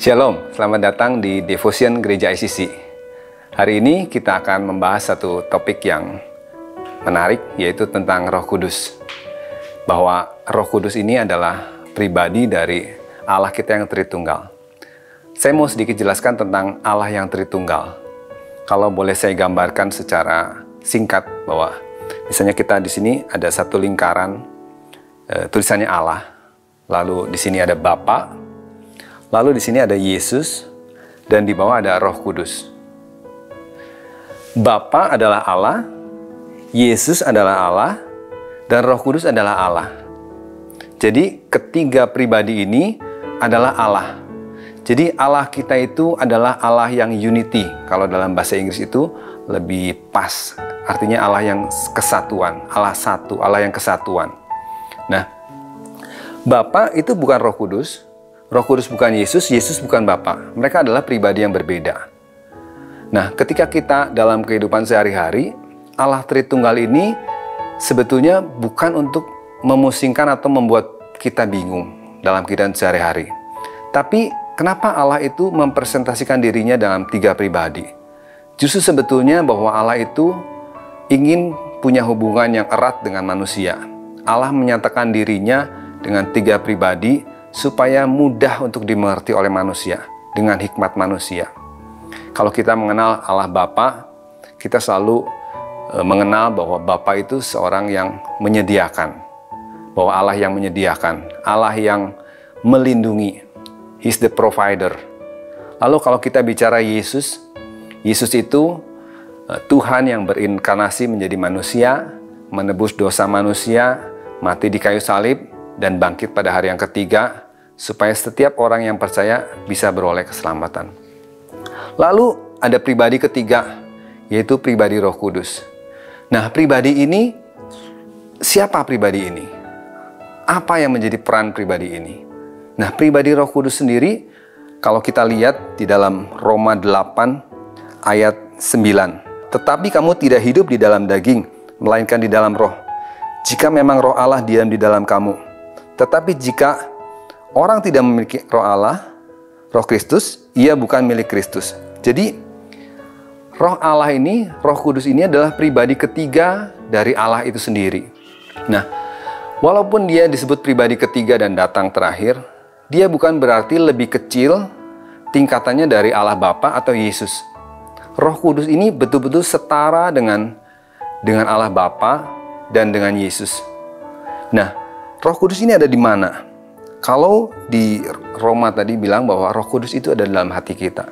Shalom, selamat datang di Devotion Gereja ICC. Hari ini kita akan membahas satu topik yang menarik, yaitu tentang Roh Kudus. Bahwa Roh Kudus ini adalah pribadi dari Allah kita yang Tritunggal. Saya mau sedikit jelaskan tentang Allah yang Tritunggal. Kalau boleh saya gambarkan secara singkat bahwa misalnya kita di sini ada satu lingkaran, tulisannya Allah. Lalu di sini ada Bapa, lalu di sini ada Yesus, dan di bawah ada Roh Kudus. Bapa adalah Allah, Yesus adalah Allah, dan Roh Kudus adalah Allah. Jadi ketiga pribadi ini adalah Allah. Jadi Allah kita itu adalah Allah yang unity. Kalau dalam bahasa Inggris itu lebih pas. Artinya Allah yang kesatuan, Allah satu, Allah yang kesatuan. Nah, Bapa itu bukan Roh Kudus, Roh Kudus bukan Yesus, Yesus bukan Bapa. Mereka adalah pribadi yang berbeda. Nah, ketika kita dalam kehidupan sehari-hari, Allah Tritunggal ini sebetulnya bukan untuk memusingkan atau membuat kita bingung dalam kehidupan sehari-hari. Tapi, kenapa Allah itu mempresentasikan dirinya dalam tiga pribadi? Justru sebetulnya bahwa Allah itu ingin punya hubungan yang erat dengan manusia. Allah menyatakan dirinya dengan tiga pribadi supaya mudah untuk dimengerti oleh manusia dengan hikmat manusia. Kalau kita mengenal Allah Bapa, kita selalu mengenal bahwa Bapa itu seorang yang menyediakan. Bahwa Allah yang menyediakan, Allah yang melindungi. He's the provider. Lalu kalau kita bicara Yesus, Yesus itu Tuhan yang berinkarnasi menjadi manusia, menebus dosa manusia, mati di kayu salib, dan bangkit pada hari yang ketiga, supaya setiap orang yang percaya bisa beroleh keselamatan. Lalu ada pribadi ketiga, yaitu pribadi Roh Kudus. Nah, pribadi ini, siapa pribadi ini? Apa yang menjadi peran pribadi ini? Nah, pribadi Roh Kudus sendiri, kalau kita lihat di dalam Roma 8 ayat 9. Tetapi kamu tidak hidup di dalam daging, melainkan di dalam roh. Jika memang roh Allah diam di dalam kamu. Tetapi jika orang tidak memiliki roh Allah, roh Kristus, ia bukan milik Kristus. Jadi, roh Allah ini, Roh Kudus ini adalah pribadi ketiga dari Allah itu sendiri. Nah, walaupun dia disebut pribadi ketiga dan datang terakhir, dia bukan berarti lebih kecil tingkatannya dari Allah Bapa atau Yesus. Roh Kudus ini betul-betul setara dengan Allah Bapa dan dengan Yesus. Nah, Roh Kudus ini ada di mana? Kalau di Roma tadi bilang bahwa Roh Kudus itu ada dalam hati kita.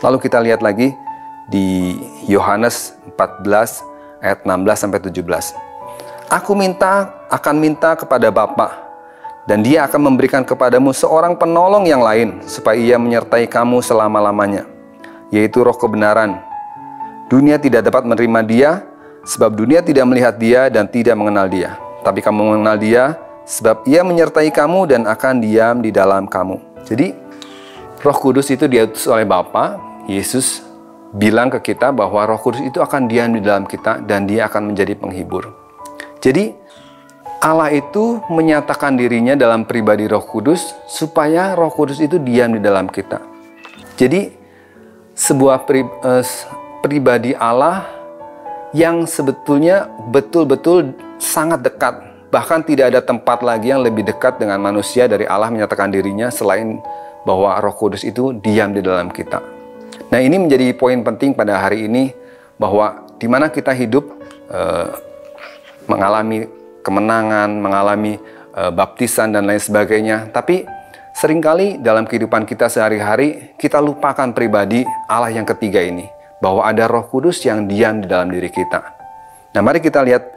Lalu kita lihat lagi di Yohanes 14 ayat 16 sampai 17. Aku akan minta kepada Bapa, dan Dia akan memberikan kepadamu seorang penolong yang lain supaya Ia menyertai kamu selama-lamanya, yaitu Roh kebenaran. Dunia tidak dapat menerima Dia sebab dunia tidak melihat Dia dan tidak mengenal Dia. Tapi kamu mengenal Dia sebab Ia menyertai kamu dan akan diam di dalam kamu. Jadi, Roh Kudus itu diutus oleh Bapa. Yesus bilang ke kita bahwa Roh Kudus itu akan diam di dalam kita dan Dia akan menjadi penghibur. Jadi, Allah itu menyatakan dirinya dalam pribadi Roh Kudus supaya Roh Kudus itu diam di dalam kita. Jadi, sebuah pribadi Allah yang sebetulnya betul-betul sangat dekat. Bahkan tidak ada tempat lagi yang lebih dekat dengan manusia dari Allah menyatakan dirinya selain bahwa Roh Kudus itu diam di dalam kita. Nah, ini menjadi poin penting pada hari ini bahwa di mana kita hidup mengalami kemenangan, mengalami baptisan dan lain sebagainya. Tapi seringkali dalam kehidupan kita sehari-hari kita lupakan pribadi Allah yang ketiga ini, bahwa ada Roh Kudus yang diam di dalam diri kita. Nah, mari kita lihat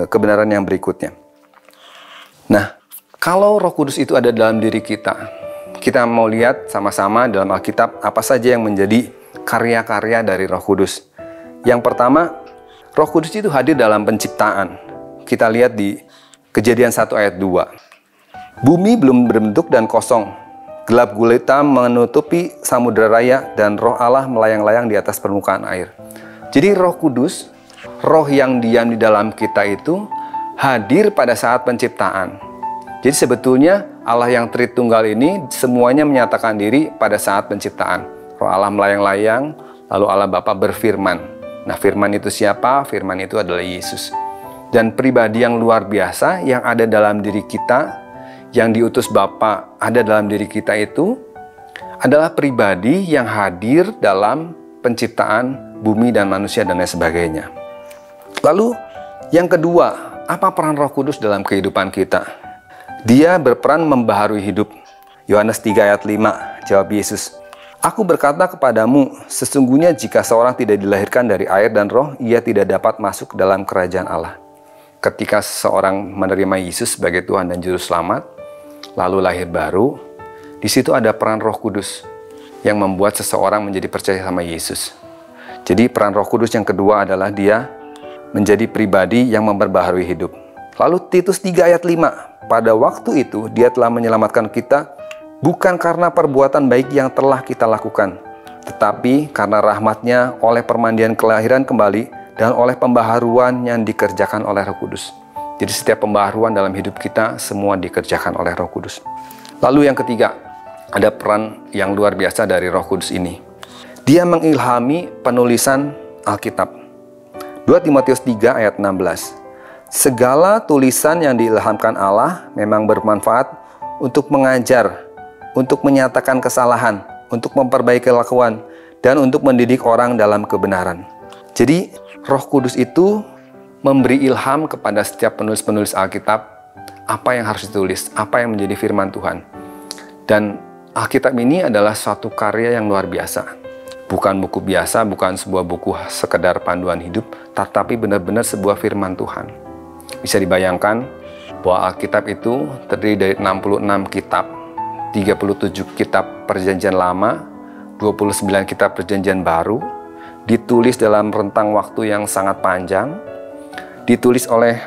kebenaran yang berikutnya. Nah, kalau Roh Kudus itu ada dalam diri kita, kita mau lihat sama-sama dalam Alkitab apa saja yang menjadi karya-karya dari Roh Kudus. Yang pertama, Roh Kudus itu hadir dalam penciptaan. Kita lihat di Kejadian 1 ayat 2. Bumi belum berbentuk dan kosong. Gelap gulita menutupi samudera raya dan Roh Allah melayang-layang di atas permukaan air. Jadi Roh Kudus, Roh yang diam di dalam kita itu hadir pada saat penciptaan. Jadi sebetulnya Allah yang Tritunggal ini semuanya menyatakan diri pada saat penciptaan. Roh Allah melayang-layang, lalu Allah Bapa berfirman. Nah, firman itu siapa? Firman itu adalah Yesus. Dan pribadi yang luar biasa yang ada dalam diri kita, yang diutus Bapa ada dalam diri kita itu adalah pribadi yang hadir dalam penciptaan bumi dan manusia dan lain sebagainya. Lalu yang kedua, apa peran Roh Kudus dalam kehidupan kita? Dia berperan membaharui hidup. Yohanes 3 ayat 5, jawab Yesus, Aku berkata kepadamu, sesungguhnya jika seorang tidak dilahirkan dari air dan roh, ia tidak dapat masuk dalam kerajaan Allah. Ketika seseorang menerima Yesus sebagai Tuhan dan Juru Selamat, lalu lahir baru, di situ ada peran Roh Kudus yang membuat seseorang menjadi percaya sama Yesus. Jadi peran Roh Kudus yang kedua adalah dia menjadi pribadi yang memperbaharui hidup. Lalu Titus 3 ayat 5, pada waktu itu dia telah menyelamatkan kita bukan karena perbuatan baik yang telah kita lakukan, tetapi karena rahmat-Nya oleh permandian kelahiran kembali dan oleh pembaharuan yang dikerjakan oleh Roh Kudus. Jadi setiap pembaharuan dalam hidup kita semua dikerjakan oleh Roh Kudus. Lalu yang ketiga, ada peran yang luar biasa dari Roh Kudus ini. Dia mengilhami penulisan Alkitab. 2 Timotius 3 ayat 16. Segala tulisan yang diilhamkan Allah memang bermanfaat untuk mengajar, untuk menyatakan kesalahan, untuk memperbaiki kelakuan, dan untuk mendidik orang dalam kebenaran. Jadi Roh Kudus itu memberi ilham kepada setiap penulis-penulis Alkitab apa yang harus ditulis, apa yang menjadi firman Tuhan. Dan Alkitab ini adalah suatu karya yang luar biasa. Bukan buku biasa, bukan sebuah buku sekedar panduan hidup, tetapi benar-benar sebuah firman Tuhan. Bisa dibayangkan bahwa Alkitab itu terdiri dari 66 kitab, 37 kitab Perjanjian Lama, 29 kitab Perjanjian Baru, ditulis dalam rentang waktu yang sangat panjang, ditulis oleh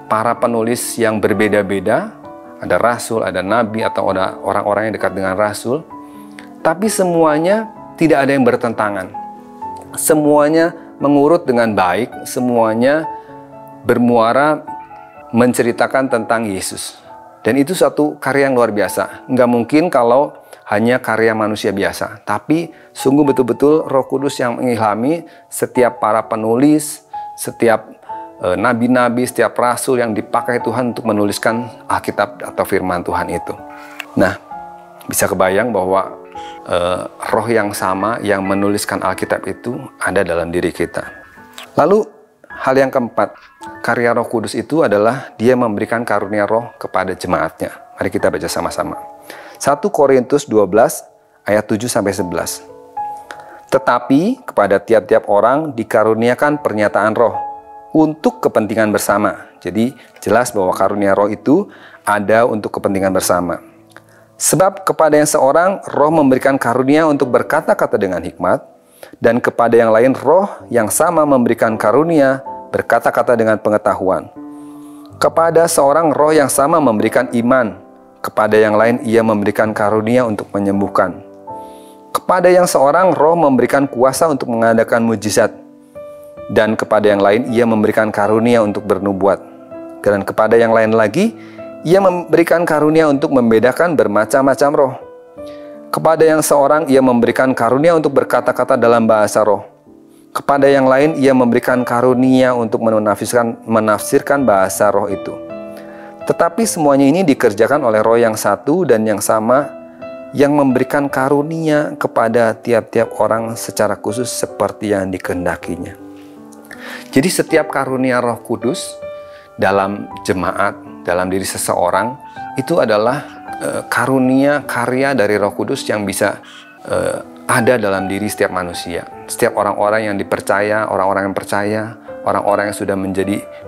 para penulis yang berbeda-beda, ada rasul, ada nabi, atau ada orang-orang yang dekat dengan rasul, tapi semuanya tidak ada yang bertentangan. Semuanya mengurut dengan baik, semuanya bermuara menceritakan tentang Yesus. Dan itu satu karya yang luar biasa. Nggak mungkin kalau hanya karya manusia biasa. Tapi sungguh betul-betul Roh Kudus yang mengilhami setiap para penulis, setiap nabi-nabi, setiap rasul yang dipakai Tuhan untuk menuliskan Alkitab atau firman Tuhan itu. Nah, bisa kebayang bahwa roh yang sama yang menuliskan Alkitab itu ada dalam diri kita. Lalu hal yang keempat, karya Roh Kudus itu adalah dia memberikan karunia roh kepada jemaatnya. Mari kita baca sama-sama. 1 Korintus 12 ayat 7-11. Tetapi kepada tiap-tiap orang dikaruniakan pernyataan roh untuk kepentingan bersama. Jadi jelas bahwa karunia roh itu ada untuk kepentingan bersama. Sebab kepada yang seorang roh memberikan karunia untuk berkata-kata dengan hikmat, dan kepada yang lain roh yang sama memberikan karunia berkata-kata dengan pengetahuan. Kepada seorang roh yang sama memberikan iman, kepada yang lain ia memberikan karunia untuk menyembuhkan. Kepada yang seorang roh memberikan kuasa untuk mengadakan mujizat, dan kepada yang lain ia memberikan karunia untuk bernubuat. Dan kepada yang lain lagi ia memberikan karunia untuk membedakan bermacam-macam roh. Kepada yang seorang ia memberikan karunia untuk berkata-kata dalam bahasa roh. Kepada yang lain ia memberikan karunia untuk menafsirkan bahasa roh itu. Tetapi semuanya ini dikerjakan oleh roh yang satu dan yang sama, yang memberikan karunia kepada tiap-tiap orang secara khusus seperti yang dikehendakinya. Jadi setiap karunia Roh Kudus dalam jemaat, dalam diri seseorang, itu adalah karunia karya dari Roh Kudus yang bisa ada dalam diri setiap manusia. Setiap orang-orang yang dipercaya, orang-orang yang percaya, orang-orang yang sudah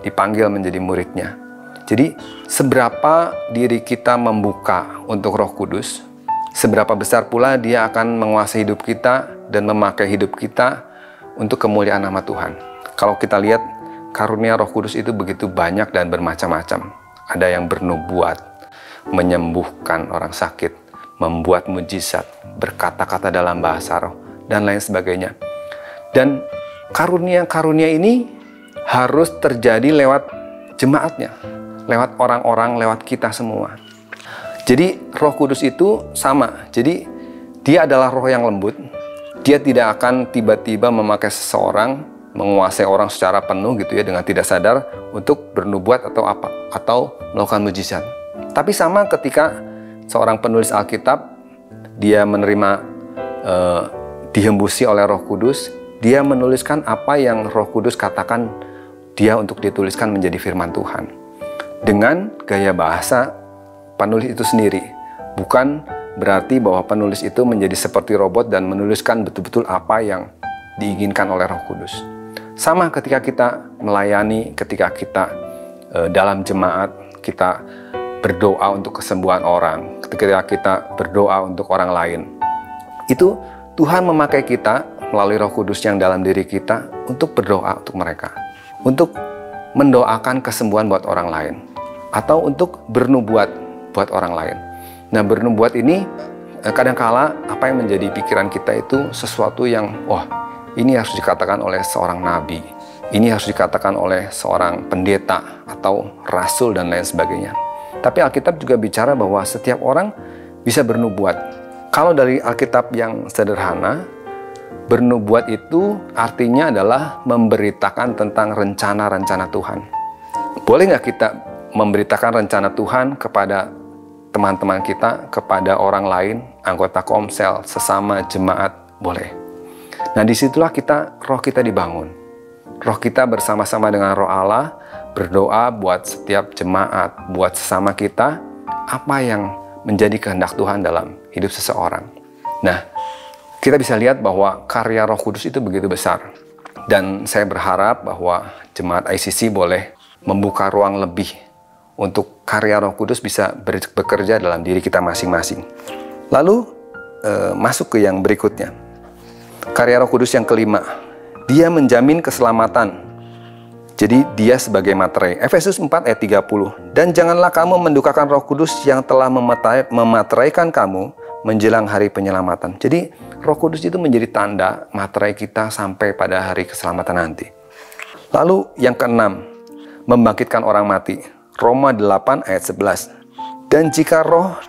dipanggil menjadi muridnya. Jadi seberapa diri kita membuka untuk Roh Kudus, seberapa besar pula dia akan menguasai hidup kita dan memakai hidup kita untuk kemuliaan nama Tuhan. Kalau kita lihat karunia Roh Kudus itu begitu banyak dan bermacam-macam. Ada yang bernubuat, menyembuhkan orang sakit, membuat mujizat, berkata-kata dalam bahasa roh, dan lain sebagainya. Dan karunia-karunia ini harus terjadi lewat jemaatnya, lewat orang-orang, lewat kita semua. Jadi Roh Kudus itu sama. Jadi dia adalah roh yang lembut. Dia tidak akan tiba-tiba memakai seseorang, menguasai orang secara penuh gitu ya, dengan tidak sadar untuk bernubuat atau apa, atau melakukan mujizat. Tapi sama ketika seorang penulis Alkitab, dia menerima dihembusi oleh Roh Kudus, dia menuliskan apa yang Roh Kudus katakan dia untuk dituliskan menjadi firman Tuhan. Dengan gaya bahasa penulis itu sendiri. Bukan berarti bahwa penulis itu menjadi seperti robot dan menuliskan betul-betul apa yang diinginkan oleh Roh Kudus. Sama ketika kita melayani, ketika kita dalam jemaat, kita berdoa untuk kesembuhan orang, ketika kita berdoa untuk orang lain. Itu Tuhan memakai kita melalui Roh Kudus yang dalam diri kita untuk berdoa untuk mereka. Untuk mendoakan kesembuhan buat orang lain. Atau untuk bernubuat buat orang lain. Nah, bernubuat ini kadangkala apa yang menjadi pikiran kita itu sesuatu yang ini harus dikatakan oleh seorang nabi, ini harus dikatakan oleh seorang pendeta atau rasul dan lain sebagainya. Tapi Alkitab juga bicara bahwa setiap orang bisa bernubuat. Kalau dari Alkitab yang sederhana, bernubuat itu artinya adalah memberitakan tentang rencana-rencana Tuhan. Boleh nggak kita memberitakan rencana Tuhan kepada teman-teman kita, kepada orang lain, anggota komsel, sesama jemaat? Boleh. Nah, disitulah roh kita dibangun. Roh kita bersama-sama dengan roh Allah berdoa buat setiap jemaat, buat sesama kita, apa yang menjadi kehendak Tuhan dalam hidup seseorang. Nah, kita bisa lihat bahwa karya Roh Kudus itu begitu besar. Dan saya berharap bahwa jemaat ICC boleh membuka ruang lebih untuk karya Roh Kudus bisa bekerja dalam diri kita masing-masing. Lalu masuk ke yang berikutnya. Karya Roh Kudus yang kelima, dia menjamin keselamatan. Jadi dia sebagai materai. Efesus 4 ayat 30. Dan janganlah kamu mendukakan Roh Kudus yang telah memateraikan kamu menjelang hari penyelamatan. Jadi Roh Kudus itu menjadi tanda materai kita sampai pada hari keselamatan nanti. Lalu yang keenam, membangkitkan orang mati. Roma 8 ayat 11. Dan jika roh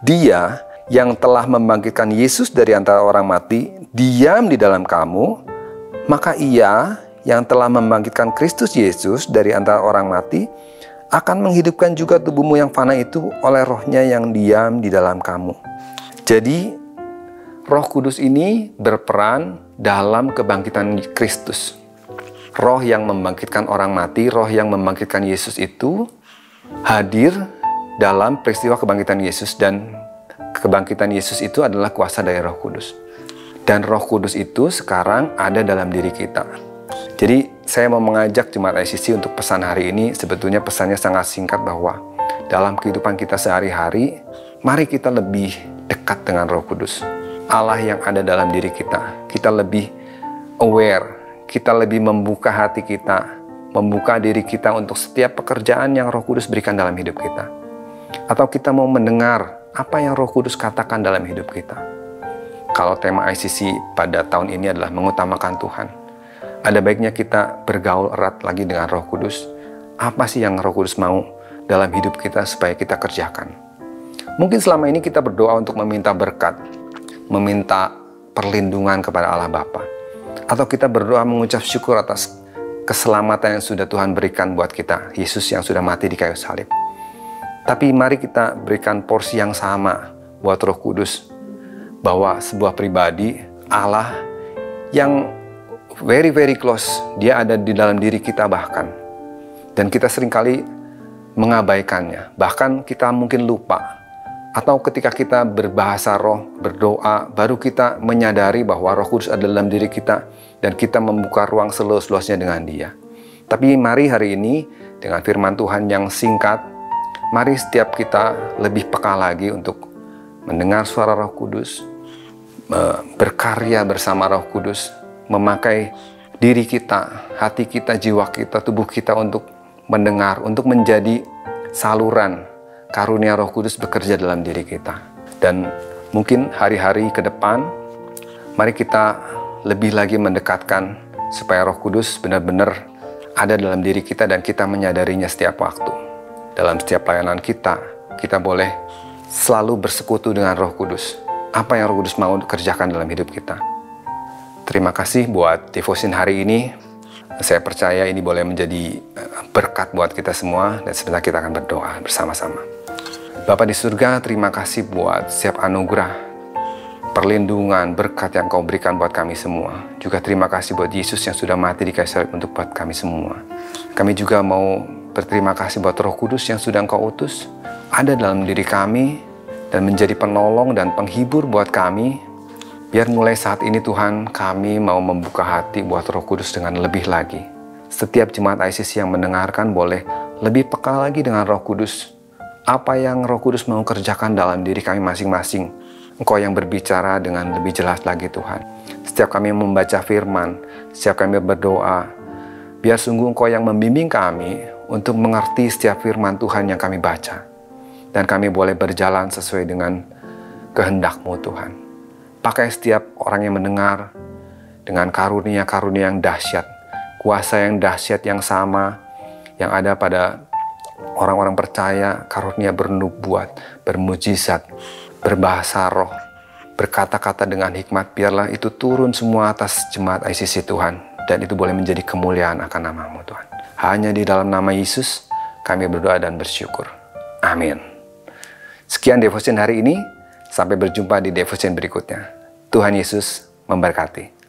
dia yang telah membangkitkan Yesus dari antara orang mati diam di dalam kamu, maka ia yang telah membangkitkan Kristus Yesus dari antara orang mati akan menghidupkan juga tubuhmu yang fana itu oleh rohnya yang diam di dalam kamu. Jadi Roh Kudus ini berperan dalam kebangkitan Kristus. Roh yang membangkitkan orang mati, roh yang membangkitkan Yesus itu hadir dalam peristiwa kebangkitan Yesus, dan kebangkitan Yesus itu adalah kuasa dari Roh Kudus. Dan Roh Kudus itu sekarang ada dalam diri kita. Jadi saya mau mengajak jemaat ICC untuk pesan hari ini, sebetulnya pesannya sangat singkat bahwa dalam kehidupan kita sehari-hari, mari kita lebih dekat dengan Roh Kudus. Allah yang ada dalam diri kita. Kita lebih aware, kita lebih membuka hati kita, membuka diri kita untuk setiap pekerjaan yang Roh Kudus berikan dalam hidup kita. Atau kita mau mendengar apa yang Roh Kudus katakan dalam hidup kita. Kalau tema ICC pada tahun ini adalah mengutamakan Tuhan, ada baiknya kita bergaul erat lagi dengan Roh Kudus. Apa sih yang Roh Kudus mau dalam hidup kita supaya kita kerjakan? Mungkin selama ini kita berdoa untuk meminta berkat, meminta perlindungan kepada Allah Bapa. Atau kita berdoa mengucap syukur atas keselamatan yang sudah Tuhan berikan buat kita, Yesus yang sudah mati di kayu salib. Tapi mari kita berikan porsi yang sama buat Roh Kudus, bahwa sebuah pribadi Allah yang very close, dia ada di dalam diri kita bahkan. Dan kita seringkali mengabaikannya, bahkan kita mungkin lupa. Atau ketika kita berbahasa roh, berdoa, baru kita menyadari bahwa Roh Kudus ada dalam diri kita dan kita membuka ruang seluas-luasnya dengan Dia. Tapi mari hari ini dengan firman Tuhan yang singkat, mari setiap kita lebih peka lagi untuk mendengar suara Roh Kudus, berkarya bersama Roh Kudus, memakai diri kita, hati kita, jiwa kita, tubuh kita untuk mendengar, untuk menjadi saluran karunia Roh Kudus bekerja dalam diri kita. Dan mungkin hari-hari ke depan, mari kita lebih lagi mendekatkan supaya Roh Kudus benar-benar ada dalam diri kita dan kita menyadarinya setiap waktu. Dalam setiap pelayanan kita, kita boleh selalu bersekutu dengan Roh Kudus. Apa yang Roh Kudus mau kerjakan dalam hidup kita. Terima kasih buat devotion hari ini. Saya percaya ini boleh menjadi berkat buat kita semua, dan sebentar kita akan berdoa bersama-sama. Bapa di surga, terima kasih buat setiap anugerah, perlindungan, berkat yang Kau berikan buat kami semua. Juga terima kasih buat Yesus yang sudah mati di kayu salib untuk buat kami semua. Kami juga mau berterima kasih buat Roh Kudus yang sudah Engkau utus, ada dalam diri kami, dan menjadi penolong dan penghibur buat kami. Biar mulai saat ini Tuhan, kami mau membuka hati buat Roh Kudus dengan lebih lagi. Setiap jemaat ICC yang mendengarkan boleh lebih peka lagi dengan Roh Kudus. Apa yang Roh Kudus mau kerjakan dalam diri kami masing-masing. Engkau yang berbicara dengan lebih jelas lagi Tuhan. Setiap kami membaca firman, setiap kami berdoa, biar sungguh Engkau yang membimbing kami untuk mengerti setiap firman Tuhan yang kami baca. Dan kami boleh berjalan sesuai dengan kehendak-Mu Tuhan. Pakai setiap orang yang mendengar dengan karunia-karunia yang dahsyat, kuasa yang dahsyat yang sama yang ada pada orang-orang percaya, karunia bernubuat, bermujizat, berbahasa roh, berkata-kata dengan hikmat. Biarlah itu turun semua atas jemaat ICC Tuhan, dan itu boleh menjadi kemuliaan akan nama-Mu Tuhan. Hanya di dalam nama Yesus kami berdoa dan bersyukur. Amin. Sekian devotion hari ini. Sampai berjumpa di devotion berikutnya. Tuhan Yesus memberkati.